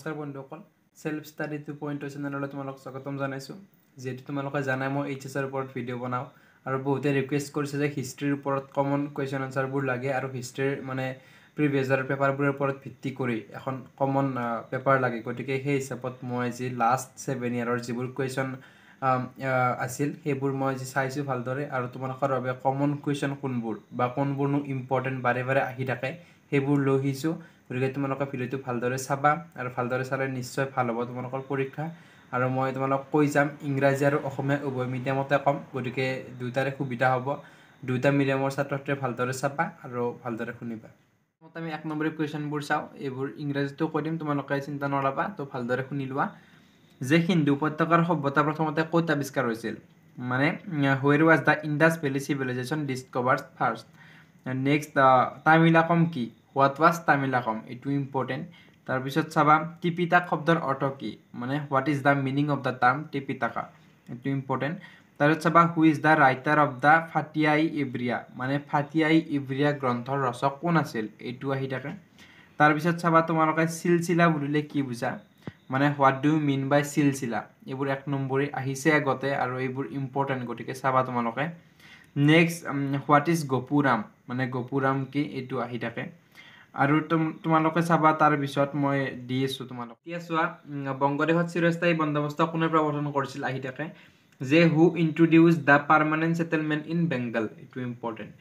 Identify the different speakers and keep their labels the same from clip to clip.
Speaker 1: নমস্কাৰ বন্ধুসকল self study 2.0 চেনেললৈ তোমালোক স্বাগতম জনাইছো যেটো তোমালোকে জানাই মই এইচএছৰ ওপৰত ভিডিও বনাও আৰু বহুতে ৰিকুৱেষ্ট কৰিছে যে হিষ্ট্ৰীৰ ওপৰত কমন কোৱেশ্চন আনসাৰবোৰ লাগে আৰু হিষ্ট্ৰীৰ মানে প্ৰিভিয়াস ইয়াৰ পেপাৰবোৰৰ ওপৰত ভিত্তি কৰি এখন কমন পেপাৰ লাগে গতিকে সেই হিচাপত মই যি লাষ্ট 7 ইয়াৰৰ যিবোৰ কোৱেশ্চন আছিল সেইবোৰ মই যি চাইছো ভালদৰে আৰু তোমালোকৰ বাবে কমন কোৱেশ্চন কোনবোৰ বা কোনবোৰনো ইম্পৰ্টেন্ট বাৰে বাৰে আহি থাকে সেইবোৰ লৈ আহিছো গতিকে তোমালোকে ভিডিওটো ভালদৰে চাবা আৰু ভালদৰে চালে নিশ্চয় ভাল হ'ব তোমালোকৰ পৰীক্ষা আৰু মই তোমালোক কৈ যাম ইংৰাজী আৰু অসমীয়া উভয় মিডিয়ামতে কম গতিকে দুটাৰে সুবিধা হ'ব দুটা মিডিয়ামৰ ছাত্ৰছাত্ৰীয়ে ভালদৰে চাবা আৰু ভালদৰে শুনিবা মতে আমি 1 নম্বৰ কোৱেশ্চনবোৰ চাও এইবোৰ ইংৰাজীটো কৈ দিম তোমালোকে চিন্তা নলবা তো ভালদৰে শুনি লোৱা যে হিন্দু উপত্যকাৰ সভ্যতা প্ৰথমতে ক'ত আৱিষ্কাৰ হৈছিল মানে where was the Indus Valley civilization discovered first next তামিলাকম কি what was তামিলাকম এটো ইম্পৰ্টেন্ট তাৰ পিছত চাবা টিপিটাক শব্দৰ অৰ্থ কি মানে what is the meaning of the term টিপিটাকা এটো ইম্পৰ্টেন্ট তাৰপিছত চাবা who is the writer of the ফাটিয়াই-ইব্ৰিয়া মানে ফাটিয়াই-ইব্ৰিয়া গ্ৰন্থৰ ৰচক কোন আছিল এটো আহি থাকে তাৰ পিছত চাবা তোমালোকে সিলসিলা বুলিলে কি বুজা মানে what do you mean by সিলসিলা এবোৰ 1 নম্বৰে আহিছে আগতে আৰু এবোৰ ইম্পৰ্টেন্ট গতিকে চাবা তোমালোকে নেক্সট what is গোপুৰাম মানে গোপুৰাম কি এটো আহি থাকে আৰু তোমালোকে চাবা তাৰ পিছত মই দি আছো তোমালোক কি আছোৱা বংগদেশত চিৰস্থায়ী বন্দোবস্ত কোনে প্ৰৱৰ্তন কৰিছিল আহি থাকে যে who introduced the permanent settlement in Bengal এটো ইম্পৰ্টেন্ট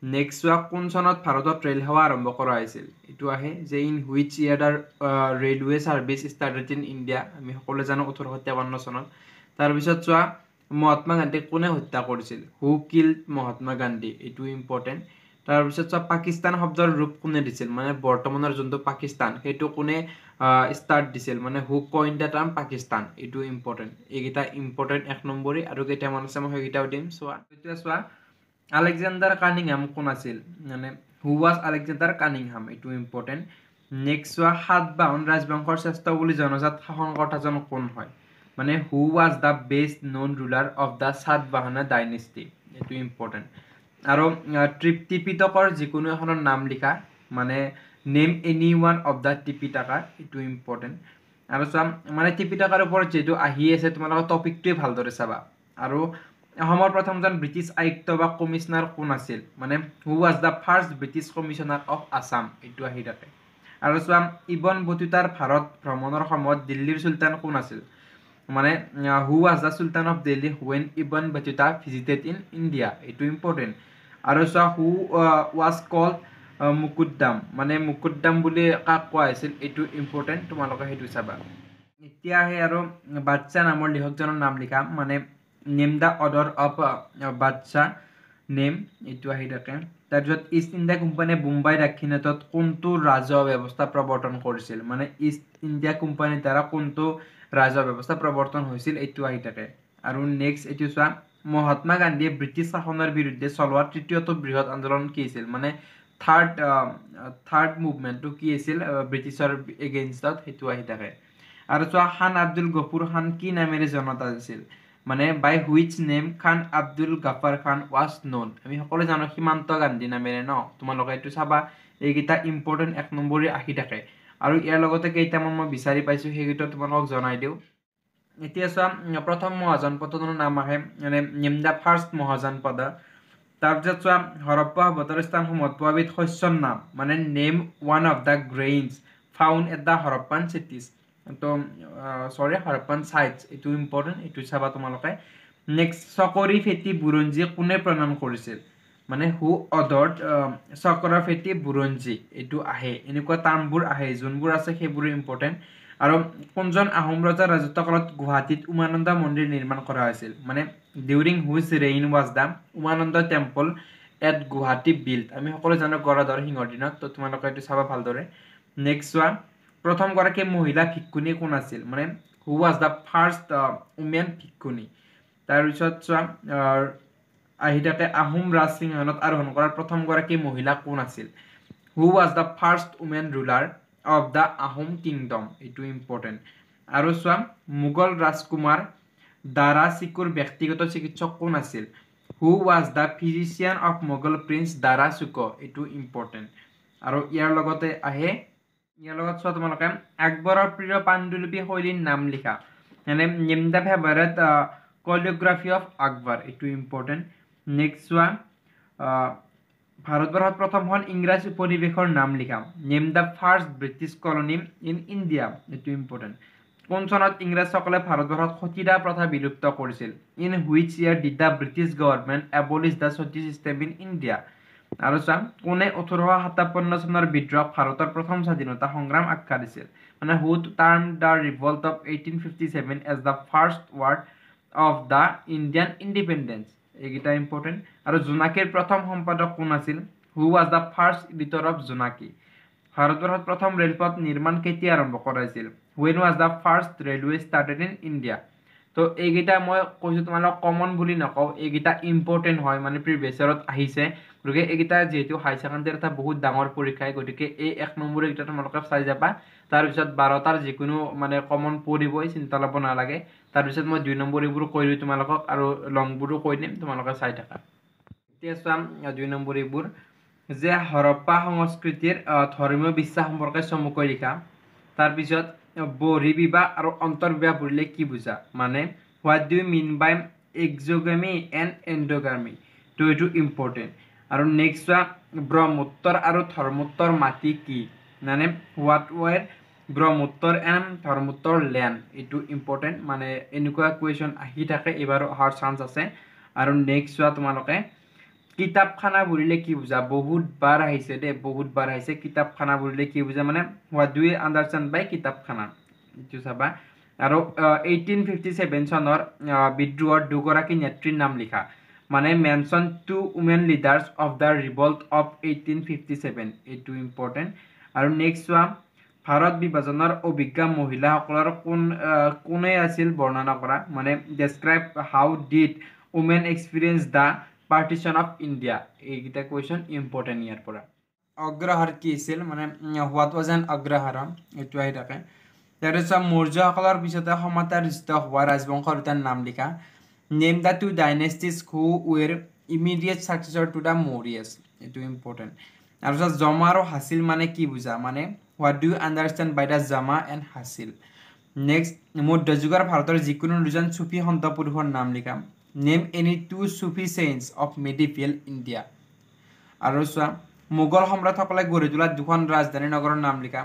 Speaker 1: নেক্সট ওয়া কোন সনত ভাৰতত ৰেল সেৱা আৰম্ভ কৰা হৈছিল এটো আহে যে in which year the railway service started in India আমি সকলোৱে জানো 1853 চনত তাৰ পিছত চোৱা মহাত্মা গান্ধী কোনে হত্যা কৰিছিল who killed মহাত্মা গান্ধী এটো ইম্পৰ্টেন্ট তাৰ পিছত চোৱা পাকিস্তান শব্দৰ ৰূপ কোনে দিছিল মানে বৰ্তমানৰ যোনটো পাকিস্তান হেতু কোনে স্টাৰ্ট দিছিল মানে who coined the term Pakistan এটো ইম্পৰ্টেন্ট এইগিটা ইম্পৰ্টেন্ট 1 নম্বৰে আৰু কেইটামান আছে মই সেইগিটাও দিম চোৱা এতিয়া চোৱা আলেকজান্ডাৰ কানিংহাম কোন আছিল মানে who was Alexander Cunningham এটো ইম্পৰ্টেন্ট নেক্সট চোৱা সাতবাহন ৰাজবংশৰ শ্ৰেষ্ঠ বুলি জনজাত শাসনকৰ্তাজন কোন হয় মানে who was the best known ruler of the Satavahana dynasty এটো ইম্পৰ্টেন্ট আৰু ত্ৰিপিটকৰ যিকোনো এখনৰ নাম লিখা মানে name any one of the Tripitaka এটো ইম্পৰ্টেন্ট আৰু চোৱা মানে ত্ৰিপিটকাৰ ওপৰত যেটো আহি আছে তোমালোকৰ টপিকটোৱে ভালদৰে চাবা আৰু অসমৰ প্ৰথমজন ব্ৰিটিছ আয়ুক্ত বা কমিশনাৰ কোন আছিল মানে who was the first British commissioner of Assam এটো আহি থাকে আৰু চোৱা ইবন বতুতাৰ ভাৰত ভ্ৰমণৰ সময়ত দিল্লীৰ সুলতান কোন আছিল মানে who was the Sultan of Delhi when Ibn Battuta visited in India এটো ইম্পৰ্টেন্ট আৰু চোৱা who was called মুকুদ্দাম মানে মুকুদ্দাম বুলি কাক কোৱা হৈছিল এটো ইম্পৰ্টেন্ট তোমালোকে হেতু চাবা এতিয়া আহে আৰু বাদশা নামৰ লেখকজনৰ নাম লিখা মানে নেম দা অৰ্ডাৰ অফ বাদশা নেম এটো আহি থাকে তাৰপিছত ইষ্ট ইণ্ডিয়া কোম্পানী মুম্বাই দাক্ষিণাত্যত কোনটো ৰাজহ ব্যৱস্থা প্ৰৱৰ্তন কৰিছিল মানে ইষ্ট ইণ্ডিয়া কোম্পানীৰ দ্বাৰা কোনটো ৰাজহ ব্যৱস্থা প্ৰৱৰ্তন হৈছিল এটো আহি থাকে আৰু নেক্সট এটো চোৱা মহাত্মা গান্ধীয়ে ব্ৰিটিছ শাসনৰ বিৰুদ্ধে চলোৱা তৃতীয়টো বৃহৎ আন্দোলন কি আছিল মানে থাৰ্ড মুভমেন্টটো কি আছিল ব্ৰিটিছৰ এগেইনষ্টত হেতু আহি থাকে আৰু চোৱা খান আব্দুল গফুৰ খান কি নামেৰে জনাজাত আছিল মানে by which name Khan Abdul Gaffar Khan was known আমি সকলোৱে জানো সীমান্ত গান্ধী নামেৰে ন তোমালোকে এটো চাবা এইগিটা ইম্পৰ্টেন্ট 1 নম্বৰে আহি থাকে আৰু ইয়াৰ লগতে কেইটামান মই বিচাৰি পাইছো হেগিটা তোমালোকক জনাই দিও এতিয়া চোৱা প্ৰথম মহাজনপদৰ নাম আহে মানে নেম দা ফাৰ্স্ট মহাজনপদ তাৰপিছত চোৱা হৰপ্পা সভ্যতাৰ স্থানসমূহত পোৱা বিধ শস্যৰ নাম মানে name one of the grains found at the Harappan cities তো হৰপ্পান সাইটস এটো ইম্পৰ্টেন্ট এটো চাবা তোমালোকে নেক্সট চকৰি ফেটি বুৰঞ্জী কোনে প্ৰণয়ন কৰিছিল মানে হু অৰ্ডাৰ্ড চকৰা ফেটি বুৰঞ্জী এটো আহে এনেকুৱা টাৰ্মবোৰ আহে যোনবোৰ আছে সেইবোৰ ইম্পৰ্টেন্ট আৰু কোনজন আহোম ৰজাৰ ৰাজত্বকালত গুৱাহাটীত উমানন্দ মন্দিৰ নিৰ্মাণ কৰা হৈছিল মানে during which reign was the Umananda temple at Guwahati build আমি সকলো জানো গড়ধৰ সিংহৰ দিনত তো তোমালোকে এটো চাবা ভালদৰে নেক্সট ওয়ান প্ৰথম গৰাকী মহিলা ভিক্ষুনী কোন আছিল মানে who was the first woman ভিক্ষুনী তাৰ পিছত চোৱা আহি থাকে আহোম ৰাজসিংহাসনত আৰোহণ কৰাৰ প্ৰথম গৰাকী মহিলা কোন আছিল who was the first woman ruler of the Ahom kingdom এটো ইম্পৰ্টেন্ট আৰু চোৱা মুগল ৰাজকুমাৰ দাৰা সিকুৰ ব্যক্তিগত চিকিৎসক কোন আছিল who was the physician of Mughal prince Dara Shikoh এটো ইম্পৰ্টেন্ট আৰু ইয়াৰ লগতে আহে ইয়াৰ লগত চোৱা তোমালোকে আকবৰৰ প্ৰিয় পাণ্ডুলিপি শৈলীৰ নাম লিখা মানে name the favourite choreography of Akbar এইটো ইম্পৰ্টেণ্ট নেক্সট চোৱা ভাৰতবৰ্ষত প্ৰথমখন ইংৰাজ উপনিৱেশৰ নাম লিখা name the first British colony in India এইটো ইম্পৰ্টেণ্ট কোন চনত ইংৰাজসকলে ভাৰতবৰ্ষত সতীদাহ প্ৰথা বিলুপ্ত কৰিছিল in which year did the British government abolish the sati system in India আৰু চাম কোনে 1857 চনৰ বিদ্ৰোহ ভাৰতৰ প্ৰথম স্বাধীনতা সংগ্ৰাম আখ্যা দিছিল মানে who term the revolt of 1857 as the first war of the Indian independence এইকেইটা ইম্পৰ্টেণ্ট আৰু জোনাকীৰ প্ৰথম সম্পাদক কোন আছিল who was the first editor of Jonaki ভাৰতবৰ্ষত প্ৰথম ৰেলপথ নিৰ্মাণ কেতিয়া আৰম্ভ কৰাইছিল when was the first railway started in India তো এইকেইটা মই কৈছোঁ তোমালোক কমন বুলি নকওঁ এইকেইটা ইম্পৰ্টেণ্ট হয় মানে প্ৰিভিয়াছ ইয়াৰত আহিছে গতিকে এইকেইটা যিহেতু হাই ছেকেণ্ডেৰী এটা বহুত ডাঙৰ পৰীক্ষাই গতিকে এই 1 নম্বৰ এইকেইটা তোমালোকে চাই যাবা তাৰপিছত 12টাৰ যিকোনো মানে কমন পৰিবই চিন্তা ল'ব নালাগে তাৰপিছত মই 2 নম্বৰ এইবোৰ কৈ দিওঁ তোমালোকক আৰু লংবোৰো কৈ দিম তোমালোকে চাই থাকা এতিয়া চাম 2 নম্বৰ এইবোৰ যে হৰপ্পা সংস্কৃতিৰ ধৰ্মীয় বিশ্বাস সম্পৰ্কে চমুকৈ লিখা তাৰপিছত বহি বিবাহ আৰু অন্তৰ্বিবাহ বুলিলে কি বুজা মানে what do you mean by exogamy and endogamy তো এইটো ইম্পৰ্টেণ্ট আৰু নেক্সট চোৱা ব্ৰহ্মোত্তৰ আৰু ধৰ্মোত্তৰ মাটি কি মানে হোৱাট ৱেৰ ব্ৰহ্মোত্তৰ এণ্ড ধৰ্মোত্তৰ লেণ্ড এইটো ইম্পৰ্টেণ্ট মানে এনেকুৱা কুৱেশ্যন আহি থাকে এইবাৰ অহাৰ চান্স আছে আৰু নেক্সট চোৱা তোমালোকে কিতাপখানা বুলিলে কি বুজা বহুত বাৰ আহিছে দে বহুত বাৰ আহিছে কিতাপখানা বুলিলে কি বুজা মানে হোৱাট ডু ইউ আণ্ডাৰষ্টেণ্ড বাই কিতাপখানা এইটো চাবা আৰু 1857 চনৰ বিদ্ৰোহৰ দুগৰাকী নেত্ৰীৰ নাম লিখা মানে mention two women leaders of the revolt of 1857 এইটো ইম্পৰ্টেণ্ট আৰু নেক্সট চোৱা ভাৰত বিভাজনৰ অভিজ্ঞ মহিলাসকলৰ কোনে আছিল বৰ্ণনা কৰা মানে describe how did women experience the partition of India এইকেইটা কুৱেশ্যন ইম্পৰ্টেণ্ট ইয়াৰ পৰা অগ্ৰহাৰ কি আছিল মানে হোৱাট ৱাজ এন অগ্ৰহাৰম এইটো আহি থাকে তাৰপিছত মৌৰ্যসকলৰ পিছতে সমাদৰিত হোৱা ৰাজবংশৰ দুটাৰ নাম লিখা name the two dynasties who were immediate successors to the Mauryas এইটো ইম্পৰ্টেণ্ট তাৰপিছত জমা আৰু হাছিল মানে কি বুজা মানে what do you understand by the jama and hasil next মধ্যযুগৰ ভাৰতৰ যিকোনো দুজন চুফি সন্ত পুৰুষৰ নাম লিখা name any two Sufi saints of medieval India আৰু চোৱা মোগল সম্ৰাটসকলে গঢ়ি তোলা দুখন ৰাজধানী নগৰৰ নাম লিখা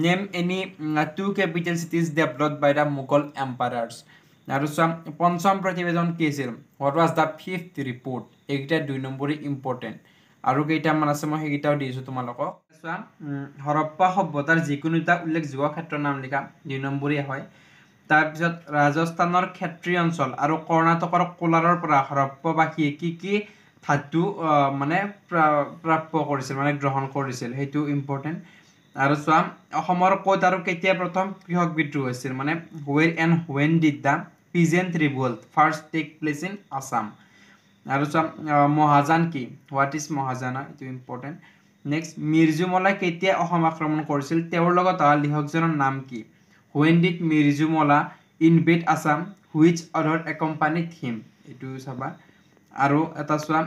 Speaker 1: name any two capital cities developed by the Mughal empires আৰু চোৱা পঞ্চম প্ৰতিবেদন কি আছিল what was the fifth report এইকেইটা 2 নম্বৰী ইম্পৰ্টেণ্ট আৰু কেইটামান আছে মই সেইকেইটাও দিছোঁ তোমালোকক চোৱা হৰপ্পা সভ্যতাৰ যিকোনো এটা উল্লেখযোগ্য ক্ষেত্ৰৰ নাম লিখা 2 নম্বৰীয়া হয় তাৰপিছত ৰাজস্থানৰ ক্ষেত্ৰীয় অঞ্চল আৰু কৰ্ণাটকৰ কোলাৰৰ পৰা হৰপ্পাবাসীয়ে কি ধাতু মানে প্ৰাপ্য কৰিছিল মানে গ্ৰহণ কৰিছিল সেইটো ইম্পৰ্টেণ্ট আৰু চোৱা অসমৰ ক'ত আৰু কেতিয়া প্ৰথম কৃষক বিদ্ৰোহ হৈছিল মানে where and when did the peasant revolt first take place in Assam আৰু চোৱা মহাজান কি হোৱাট ইজ মহাজানা এইটো ইম্পৰ্টেণ্ট নেক্সট মিৰ্জুমলাই কেতিয়া অসম আক্ৰমণ কৰিছিল তেওঁৰ লগত অহা লিখকজনৰ নাম কি when did Mir Jumla invade Assam which author accompanied him এইটো চাবা আৰু এটা চোৱা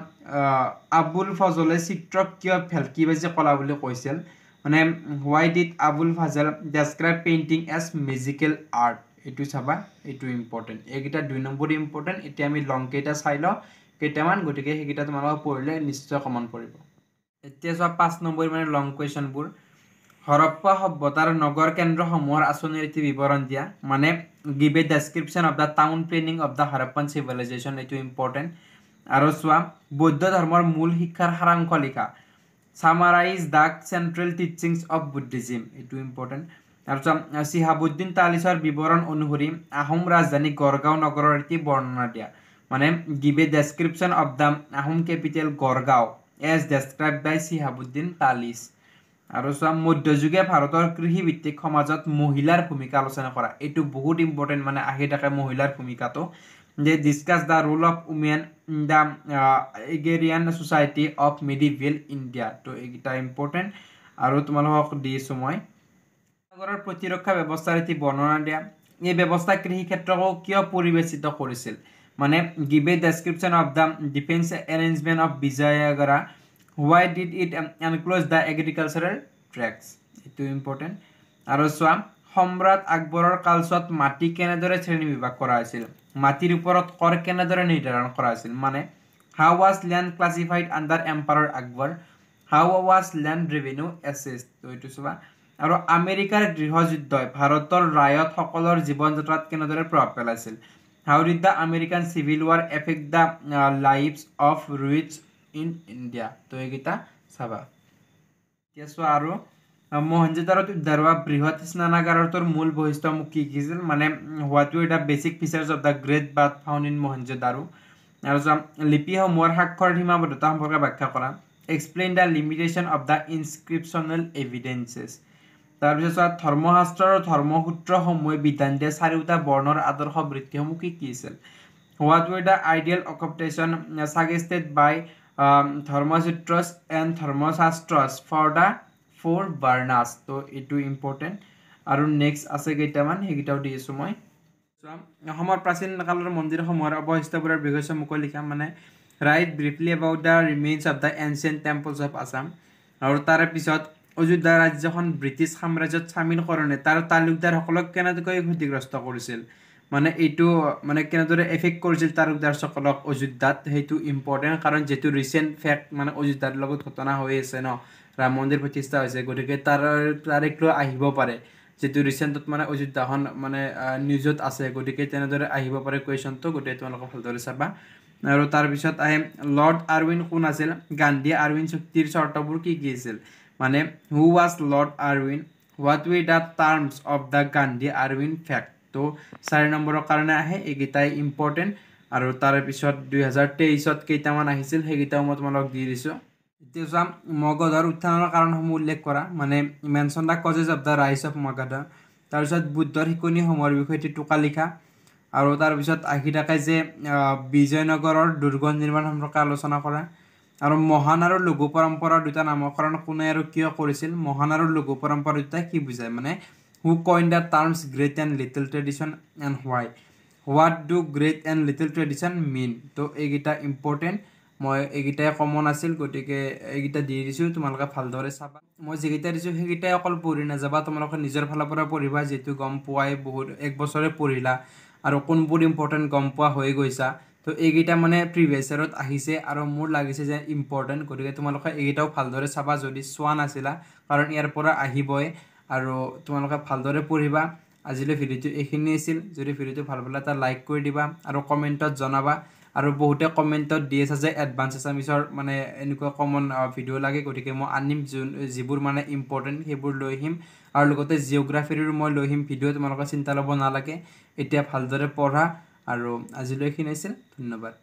Speaker 1: আবুল ফজলে চিত্ৰক কিয় ভেলকিবাজি কলা বুলি কৈছিল মানে why did Abul Fazl describe painting as magical art এইটো চাবা এইটো ইম্পৰ্টেণ্ট এইকেইটা 2 নম্বৰ ইম্পৰ্টেণ্ট এতিয়া আমি লং কেইটা চাই লওঁ কেইটামান গতিকে সেইকেইটা তোমালোকে পঢ়িলে নিশ্চয় কমন পৰিব এতিয়া চোৱা 5 নম্বৰ মানে লং কুৱেশ্যনবোৰ হৰপ্পা সভ্যতাৰ নগৰ কেন্দ্ৰসমূহৰ আঁচনিৰ এটি বিৱৰণ দিয়া মানে give a description of the town planning of the Harappan civilisation এইটো ইম্পৰ্টেণ্ট আৰু চোৱা বৌদ্ধ ধৰ্মৰ মূল শিক্ষাৰ সাৰাংশ লিখা সামাৰাইজ দ্য চেণ্ট্ৰেল টিচিংছ অফ বুদ্ধিজিম এইটো ইম্পৰ্টেণ্ট তাৰপিছত চিহাবুদ্দিন তালিছৰ বিৱৰণ অনুসৰি আহোম ৰাজধানী গড়গাঁও নগৰৰ এটি বৰ্ণনা দিয়া মানে give a description of the Ahom capital Gargaon as describe by Shihabuddin Talish আৰু চোৱা মধ্যযুগীয় ভাৰতৰ কৃষিভিত্তিক সমাজত মহিলাৰ ভূমিকা আলোচনা কৰা এইটো বহুত ইম্পৰ্টেণ্ট মানে আহি থাকে মহিলাৰ ভূমিকাটো যে discuss the role of women in the agrarian society of medieval India তো এইকেইটা ইম্পৰ্টেণ্ট আৰু তোমালোকক দিছোঁ মই নগৰৰ প্ৰতিৰক্ষা ব্যৱস্থাৰ এটি বৰ্ণনা দিয়া এই ব্যৱস্থা কৃষি ক্ষেত্ৰকো কিয় পৰিবেশিত কৰিছিল মানে give a description of the defence arrangement of বিজয়গড়া why did it enclose the agricultural tracts এইটো ইম্পৰ্টেণ্ট আৰু চোৱা সম্ৰাট আকবৰৰ কালচোৱাত মাটি কেনেদৰে শ্ৰেণী বিভাগ কৰা হৈছিল মাটিৰ ওপৰত কৰ কেনেদৰে নিৰ্ধাৰণ কৰা হৈছিল মানে how was land classified under emperor Akbar how was land revenue assessed তো এইটো চোৱা আৰু আমেৰিকাৰ গৃহযুদ্ধই ভাৰতৰ ৰায়তসকলৰ জীৱন যাত্ৰাত কেনেদৰে প্ৰভাৱ পেলাইছিল how did the American civil war affect the lives of ryots in India তো এইকেইটা চাবা এতিয়া চোৱা আৰু মহেঞ্জোদাৰোত উদ্ধাৰ হোৱা বৃহৎ স্নানাগাৰটোৰ মূল বৈশিষ্ট্যসমূহ কি কি আছিল মানে what were the basic features of the great bath found in Mohenjodaro আৰু চোৱা লিপিসমূহৰ স্বাক্ষৰ সীমাবদ্ধতা সম্পৰ্কে ব্যাখ্যা কৰা explain the limitation of the inscriptional evidences তাৰপিছত চোৱা ধৰ্মশাস্ত্ৰ আৰু ধৰ্মসূত্ৰসমূহে বিধান দিয়া চাৰিওটা বৰ্ণৰ আদৰ্শ বৃত্তিসমূহ কি কি আছিল what were the ideal occupation suggested by Dharmasutras and Dharmashastras for the four varnas তো এইটো ইম্পৰ্টেণ্ট আৰু নেক্সট আছে কেইটামান সেইকেইটাও দি আছোঁ মই অসমৰ প্ৰাচীন কালৰ মন্দিৰসমূহৰ অৱশিষ্টবোৰৰ বিষয়ে চমুকৈ লিখা মানে right briefly about the remains of the ancient temples of Assam আৰু তাৰে পিছত অযোধ্যা ৰাজ্যখন ব্ৰিটিছ সাম্ৰাজ্যত চামিল কৰোঁতে তাৰ তালুকদাৰসকলক কেনেকৈ ক্ষতিগ্ৰস্ত কৰিছিল মানে এইটো মানে কেনেদৰে এফেক্ট কৰিছিল তালুকদাৰসকলক অযোধ্যাত সেইটো ইম্পৰ্টেণ্ট কাৰণ যিহেতু ৰিচেণ্ট ফেক্ট মানে অযোধ্যাৰ লগত ঘটনা হৈ আছে ন ৰাম মন্দিৰ প্ৰতিষ্ঠা হৈছে গতিকে তাৰিখ লৈ আহিব পাৰে যেটো ৰিসেন্টত মানে অযোধ্যাখন মানে নিউজত আছে গতিকে তেনেদৰে আহিব পাৰে কোৱেশ্চনটো গতিকে তোমালোক ভালদৰে চাবা আৰু তাৰ পিছত আহে লৰ্ড আৰউইন কোন আছিল গান্ধী আৰউইন চুক্তিৰ চৰ্তবোৰ কি কি আছিল মানে who was Lord Irwin what were the terms of the Gandhi Irwin pact তো 4 নম্বৰৰ কাৰণে আহে এইকেইটাই ইম্পৰ্টেণ্ট আৰু তাৰ পিছত 2023ত কেইটামান আহিছিল সেইকেইটাও মই তোমালোক দি দিছোঁ এতিয়া চাম মগধৰ উত্থানৰ কাৰণসমূহ উল্লেখ কৰা মানে mention the causes of the rise of Magadha তাৰপিছত বুদ্ধৰ শিকনিসমূহৰ বিষয়ে টোকা লিখা আৰু তাৰপিছত আহি থাকে যে বিজয়নগৰৰ দুৰ্গ নিৰ্মাণ সম্পৰ্কে আলোচনা কৰা আৰু মহান আৰু লঘু পৰম্পৰাৰ দুটা নামকৰণ কোনে আৰু কিয় কৰিছিল মহান আৰু লঘু পৰম্পৰা দুটা কি বুজায় মানে who coin the terms great and little tradition and why what do great and little tradition mean তো এইকেইটা ইম্পৰ্টেণ্ট মই এইকেইটাই কমন আছিল গতিকে এইকেইটা দি দিছোঁ তোমালোকে ভালদৰে চাবা মই যিকেইটা দিছোঁ সেইকেইটাই অকল পঢ়ি নাযাবা তোমালোকে নিজৰ ফালৰ পৰা পঢ়িবা যিহেতু গম পোৱাই বহুত এক বছৰে পঢ়িলা আৰু কোনবোৰ ইম্পৰ্টেণ্ট গম পোৱা হৈ গৈছা তো এইকেইটা মানে প্ৰিভিয়াছ ইয়াৰত আহিছে আৰু মোৰ লাগিছে যে ইম্পৰ্টেণ্ট গতিকে তোমালোকে এইকেইটাও ভালদৰে চাবা যদি চোৱা নাছিলা কাৰণ ইয়াৰ পৰা আহিবই আৰু তোমালোকে ভালদৰে পঢ়িবা আজিলৈ ভিডিঅ'টো এইখিনি আছিল যদি ভিডিঅ'টো ভাল পালে এটা লাইক কৰি দিবা আৰু কমেণ্টত জনাবা আৰু বহুতে কমেণ্টত দি আছে যে এডভান্স এছামিছৰ মানে এনেকুৱা কমন ভিডিঅ' লাগে গতিকে মই আনিম যিবোৰ মানে ইম্পৰ্টেণ্ট সেইবোৰ লৈ আহিম আৰু লগতে জিঅ'গ্ৰাফিৰো মই লৈ আহিম ভিডিঅ' তোমালোকে চিন্তা ল'ব নালাগে এতিয়া ভালদৰে পঢ়া আৰু আজিলৈ এইখিনি আছিল ধন্যবাদ